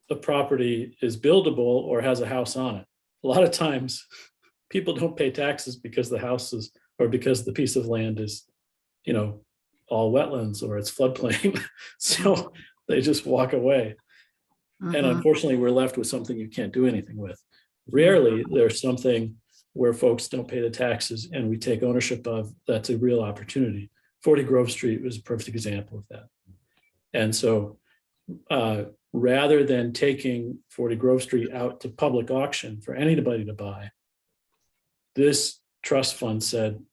the property is buildable or has a house on it. A lot of times people don't pay taxes because the house is, or because the piece of land is, you know, all wetlands or it's floodplain. So they just walk away. And Mhm. unfortunately, we're left with something you can't do anything with. Rarely there's something where folks don't pay the taxes and we take ownership of, that's a real opportunity. 40 Grove Street was a perfect example of that. And so rather than taking 40 Grove Street out to public auction for anybody to buy, this trust fund said,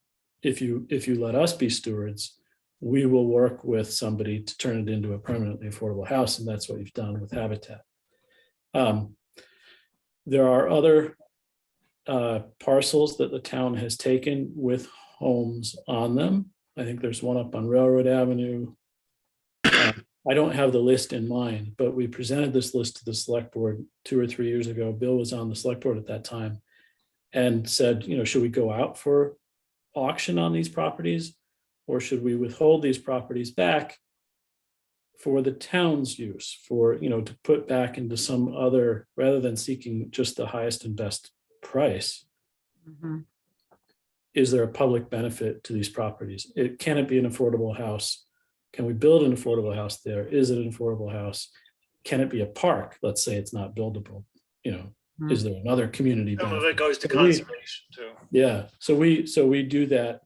if you let us be stewards, we will work with somebody to turn it into a permanently affordable house. And that's what we've done with Habitat. There are other parcels that the town has taken with homes on them. I think there's one up on Railroad Avenue. I don't have the list in mind, but we presented this list to the select board 2 or 3 years ago. Bill was on the select board at that time and said, should we go out for auction on these properties? Or should we withhold these properties back for the town's use, for, to put back into some other, rather than seeking just the highest and best price? Mhm. Is there a public benefit to these properties? Can it be an affordable house? Can we build an affordable house there? Is it an affordable house? Can it be a park? Let's say it's not buildable. Is there another community Some of benefit? it goes to So we- conservation too. Yeah, so we do that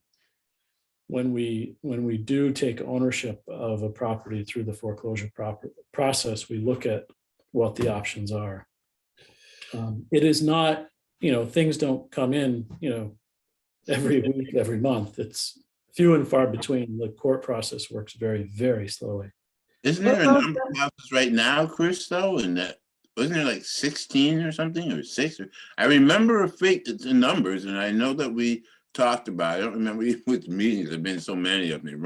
when we do take ownership of a property through the foreclosure process. We look at what the options are. It is not, things don't come in, every week, every month. It's few and far between. The court process works very, very slowly. Isn't there a number of houses right now, Chris, though? And that, wasn't there like 16 or something, or 6? I remember the numbers, and I know that we talked about it. I don't remember which meetings. There've been so many of them.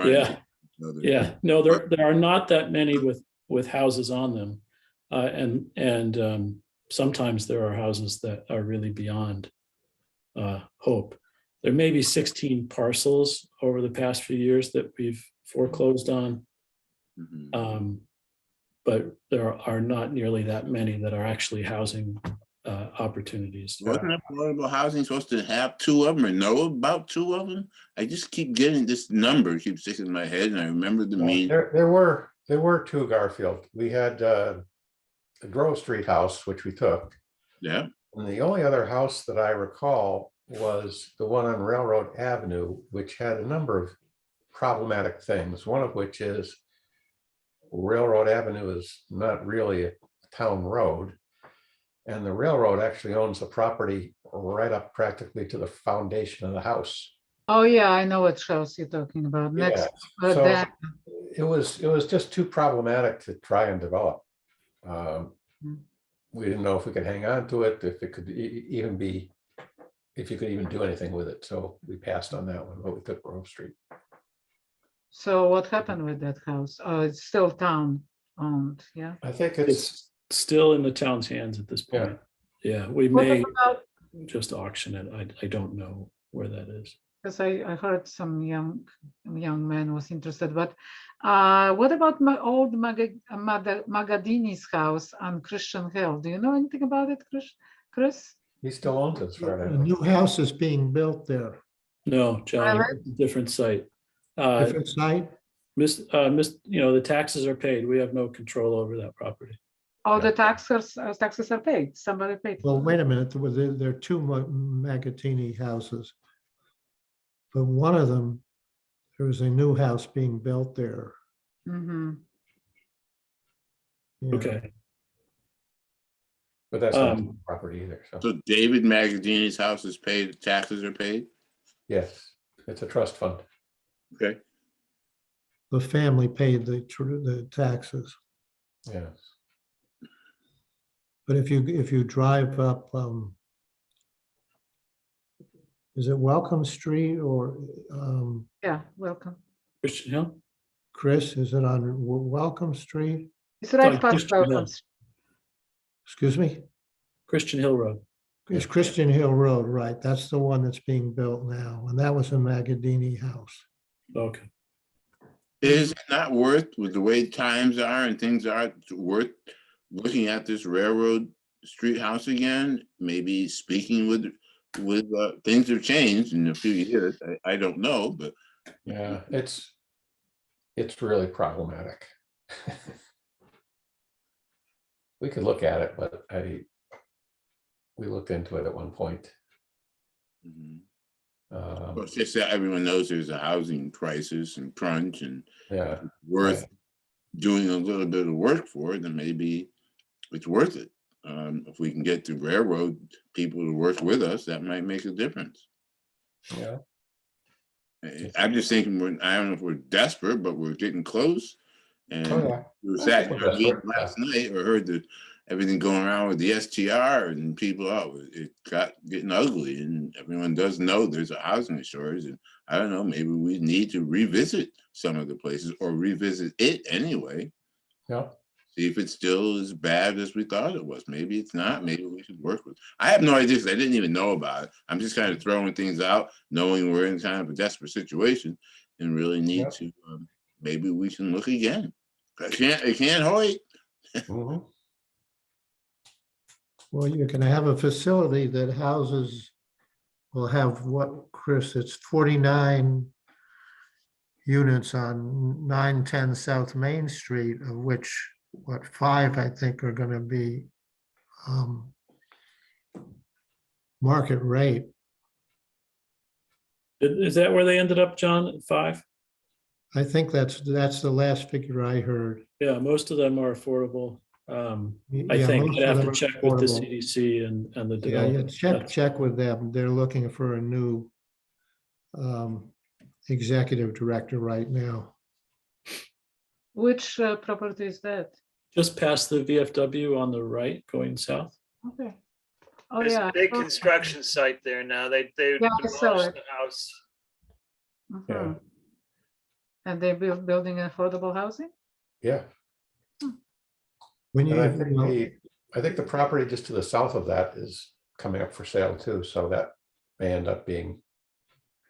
Yeah. No, there are not that many with houses on them. And sometimes there are houses that are really beyond hope. There may be 16 parcels over the past few years that we've foreclosed on. But there are not nearly that many that are actually housing opportunities. Wasn't affordable housing supposed to have 2 of them, or know about 2 of them? I just keep getting this number keeps sticking in my head, and I remember the meeting. There were 2, Garfield. We had the Grove Street house, which we took. Yeah. And the only other house that I recall was the one on Railroad Avenue, which had a number of problematic things, one of which is Railroad Avenue is not really a town road. And the railroad actually owns the property right up practically to the foundation of the house. Oh, yeah, I know what house you're talking about. Next, Yeah, so that, it was just too problematic to try and develop. We didn't know if we could hang on to it, if it could even be, if you could even do anything with it. So we passed on that one, but we took Grove Street. so what happened with that house? Oh, it's still town owned, yeah? I think It's still in the town's hands at this point. Yeah, we What may about, just auction it. I don't know where that is. because I heard some young man was interested, but what about my old Magadini's house on Christian Hill? Do you know anything about it, Chris? he still owns it, as far as I A know. new house is being built there. No, John, Really? it's a different site. Different site? The taxes are paid. We have no control over that property. Oh, the taxes are paid. Somebody paid. Well, for wait a minute. There are 2 Magatini houses. But one of them, there is a new house being built there. it. Mhm. Yeah. Okay. But that's not the property either. So So David Magadini's house is paid, taxes are paid? yes, it's a trust fund. Okay. The family paid the taxes. Yes. But if you drive up, is it Welcome Street or Yeah, welcome. Christian Hill? Chris, is it on Welcome Street? It's right on past Christian Hill. welcome. Excuse me? Christian Hill Road. It's Christian Hill Road, right? That's the one that's being built now. And that was a Magadini house. Okay. Is it not worth, with the way times are and things are, worth looking at this railroad street house again? Maybe speaking with things have changed in a few years. I don't know, but Yeah, it's really problematic. We could look at it, but we looked into it at one point. well, it's just that everyone knows there's a housing crisis and crunch, and Yeah, worth doing a little bit of work for it, then maybe it's worth it. If we can get the railroad people to work with us, that might make a difference. yeah. I'm just thinking, I don't know if we're desperate, but we're getting close. And Oh, yeah. we were sat We're in our meeting desperate, last night, or heard everything going around with the STR and people, it got getting ugly, and everyone does know there's a housing shortage. And I don't know, maybe we need to revisit some of the places, or revisit it anyway. Yeah. See if it's still as bad as we thought it was. Maybe it's not. Maybe we should work with. I have no idea because I didn't even know about it. I'm just kind of throwing things out, knowing we're in kind of a desperate situation and really need Yeah. to. Maybe we can look again. I can't wait. Mhm. Well, you can have a facility that houses, will have what, Chris, it's 49 units on 910 South Main Street, of which, what, 5, I think, are gonna be market rate. Is that where they ended up, John, at 5? I think that's the last figure I heard. Yeah, most of them are affordable. I Yeah, think most I'd of have them to are check with the affordable. CDC and the Yeah, developer. check with them. They're looking for a new executive director right now. Which property is that? Just past the VFW on the right, going south. Okay. Oh, There's yeah. a big construction site there now. They Yeah, I saw demolished it. the house. Yeah. Mhm. And they're building affordable housing? Yeah. When you, And I think the property just to the south of that is coming up for sale too, so that may end up being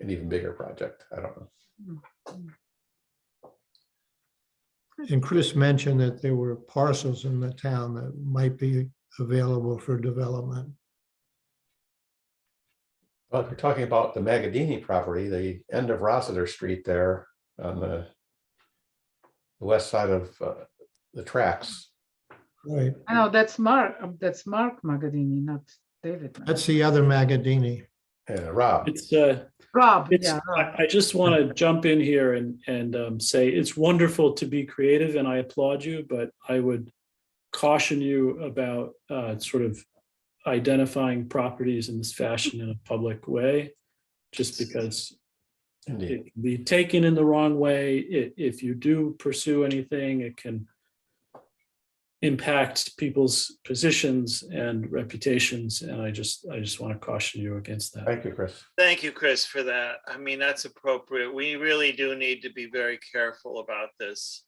an even bigger project. I don't know. and Chris mentioned that there were parcels in the town that might be available for development. Well, if you're talking about the Magadini property, the end of Rossiter Street there on the west side of the tracks. Right. I know that's Mark Magadini, not David. That's the other Magadini. Rob. It's Rob, It's, yeah. Rob. I just want to jump in here and say it's wonderful to be creative, and I applaud you, but I would caution you about sort of identifying properties in this fashion in a public way, just because Indeed. it can be taken in the wrong way. If you do pursue anything, it can impact people's positions and reputations, and I just want to caution you against that. Thank you, Chris. Thank you, Chris, for that. I mean, that's appropriate. We really do need to be very careful about this.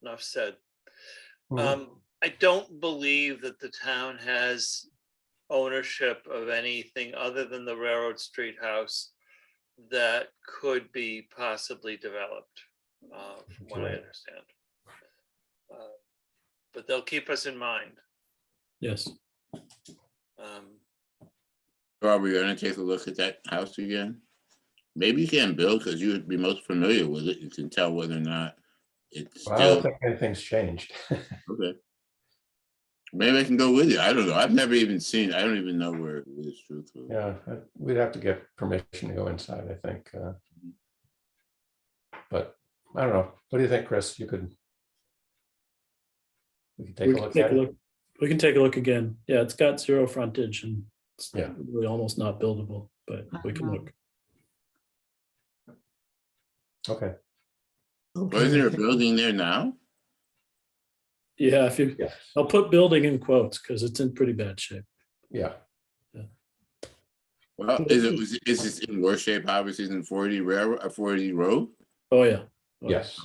Enough said. I don't believe that the town has ownership of anything other than the Railroad Street house that could be possibly developed, from what I Right. understand. But they'll keep us in mind. Yes. Are we going to take a look at that house again? Maybe you can, Bill, because you would be most familiar with it. You can tell whether or not it's Well, I don't still think anything's changed. okay. Maybe I can go with you. I don't know. I've never even seen. I don't even know where it is. Truthfully. Yeah, we'd have to get permission to go inside, I think. But I don't know. What do you think, Chris? We could take a look at it. We can take a look again. Yeah, it's got 0 frontage and it's Yeah. really almost not buildable, but we can look. Okay. Well, isn't there a building there now? Yeah, Yes. I'll put building in quotes because it's in pretty bad shape. Yeah. Well, is it in worse shape? Obviously, than 40 railroad, 40 road. Oh, yeah. Oh, Yes.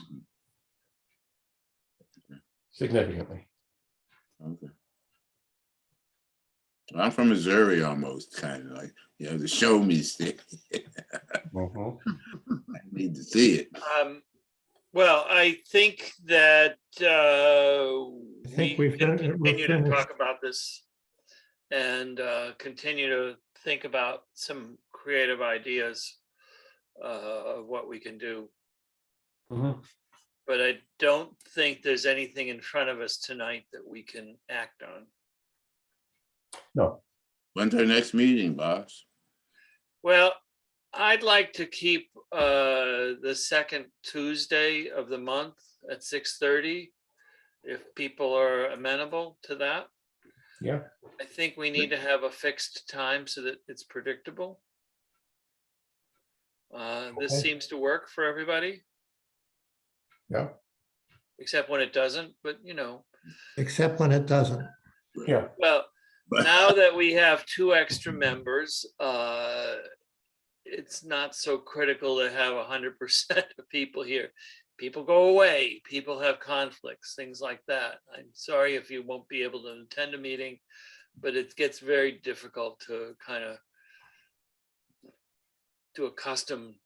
Significantly. Okay. Well, I'm from Missouri, almost kind of like the show me stick. Mhm. I need to see it. Well, I think that think we we're can continue to finished. talk about this and continue to think about some creative ideas of what we can do. Mhm. But I don't think there's anything in front of us tonight that we can act on. No. When's our next meeting, boss? Well, I'd like to keep the second Tuesday of the month at 6:30, if people are amenable to that. Yeah. I think we need to have a fixed time so that it's predictable. This Okay. seems to work for everybody. Yeah. except when it doesn't, but you know. except when it doesn't. Yeah, Well, But- now that we have 2 extra members, it's not so critical to have 100% of people here. People go away, people have conflicts, things like that. I'm sorry if you won't be able to attend a meeting, but it gets very difficult to kind of do a custom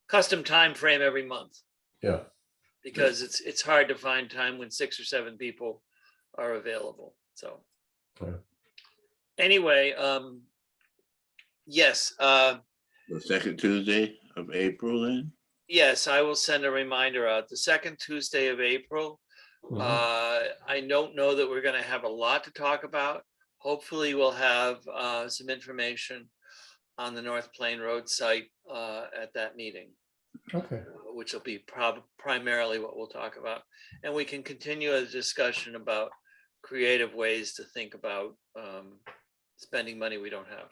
custom time frame every month, yeah. because it's hard to find time when 6 or 7 people are available. So Yeah. anyway, yes, The second Tuesday of April then? yes, I will send a reminder out. The second Tuesday of April. Mhm. I don't know that we're going to have a lot to talk about. Hopefully, we'll have some information on the North Plain Road site at that meeting, Okay, which will be primarily what we'll talk about. And we can continue a discussion about creative ways to think about spending money we don't have.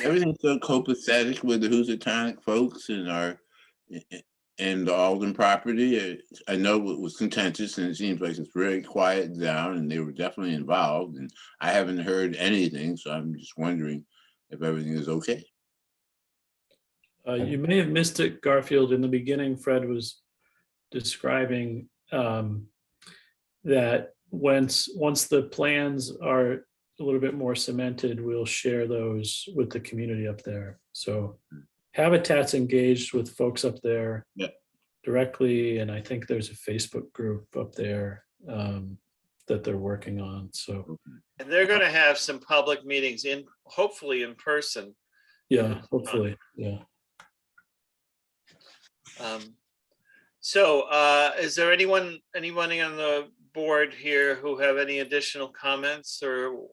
Everything's so copacetic with the Housatonic folks and the Alden property. I know it was contentious and it seems like it's very quiet down and they were definitely involved and I haven't heard anything. So I'm just wondering if everything is okay. You may have missed it, Garfield. In the beginning, Fred was describing that once the plans are a little bit more cemented, we'll share those with the community up there. So Habitat's engaged with folks up there directly, and I think there's a Facebook group up there that they're working on. So And they're going to have some public meetings hopefully in person. yeah, hopefully, yeah. So is there anyone on the board here who have any additional comments or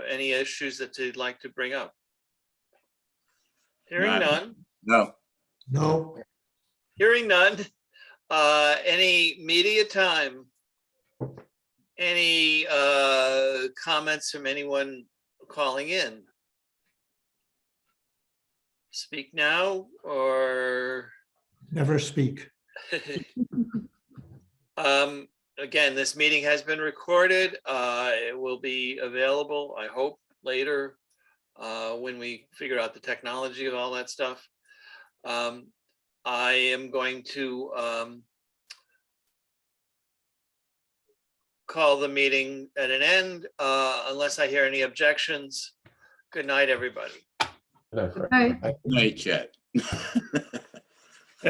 any issues that they'd like to bring up? Hearing none. No, Hearing none. Any media time? Any comments from anyone calling in? Speak now or? never speak. Again, this meeting has been recorded. It will be available, I hope, later when we figure out the technology of all that stuff. I am going to call the meeting at an end unless I hear any objections. Good night, everybody. that's right. Hi. Night chat.